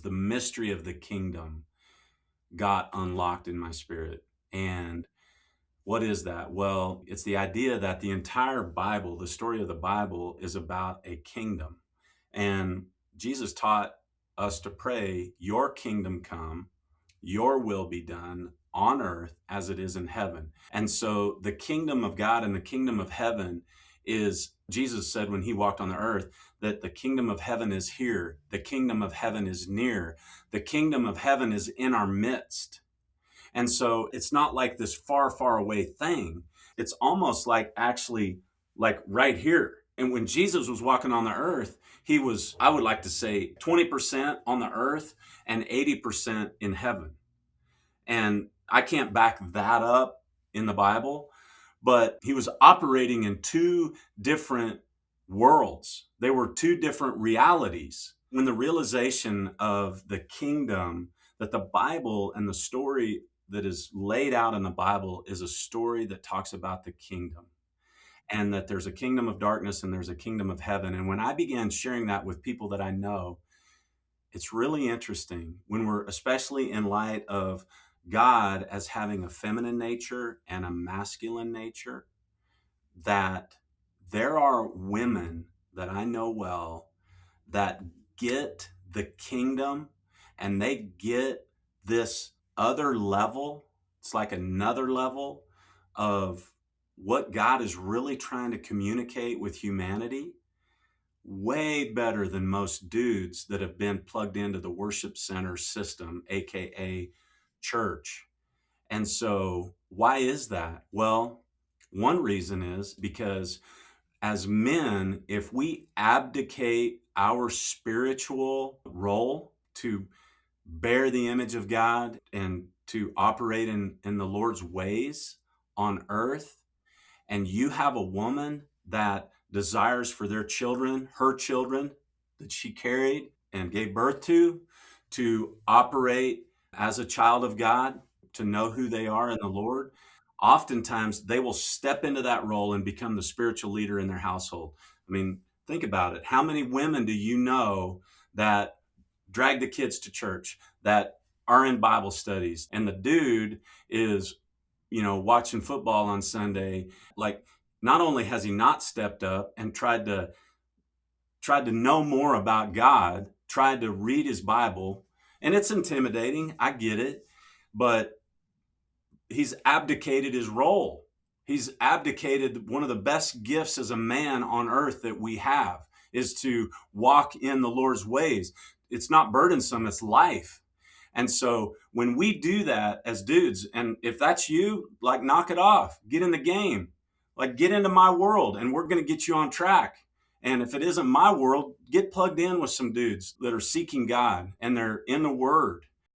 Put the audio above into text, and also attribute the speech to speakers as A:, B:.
A: The mystery of the kingdom got unlocked in my spirit. And what is that? Well, it's the idea that the entire Bible, the story of the Bible, is about a kingdom. And Jesus taught us to pray, "Your kingdom come, your will be done on earth as it is in heaven." And so the kingdom of God and the kingdom of heaven is, Jesus said when he walked on the earth, that the kingdom of heaven is here, the kingdom of heaven is near, the kingdom of heaven is in our midst. And so it's not like this far, far away thing. It's almost like actually like right here. And when Jesus was walking on the earth, he was, I would like to say, 20% on the earth and 80% in heaven. And I can't back that up in the Bible, but he was operating in two different worlds. They were two different realities. When the realization of the kingdom, that the Bible and the story that is laid out in the Bible is a story that talks about the kingdom, and that there's a kingdom of darkness and there's a kingdom of heaven. And when I began sharing that with people that I know, it's really interesting when we're, especially in light of God as having a feminine nature and a masculine nature, that there are women that I know well that get the kingdom and they get this other level. It's like another level of what God is really trying to communicate with humanity, way better than most dudes that have been plugged into the worship center system, AKA church. And so, why is that? Well, one reason is because as men, if we abdicate our spiritual role to bear the image of God and to operate in the Lord's ways on earth, and you have a woman that desires for their children, her children that she carried and gave birth to operate as a child of God, to know who they are in the Lord, oftentimes they will step into that role and become the spiritual leader in their household. I mean, think about it. How many women do you know that drag the kids to church, that are in Bible studies, and the dude is, watching football on Sunday? Like, not only has he not stepped up and tried to know more about God, tried to read his Bible, and it's intimidating, I get it, but he's abdicated his role. He's abdicated one of the best gifts as a man on earth that we have, is to walk in the Lord's ways. It's not burdensome, it's life. And so when we do that as dudes, and if that's you, like, knock it off, get in the game, like, get into my world and we're going to get you on track. And if it isn't my world, get plugged in with some dudes that are seeking God and they're in the word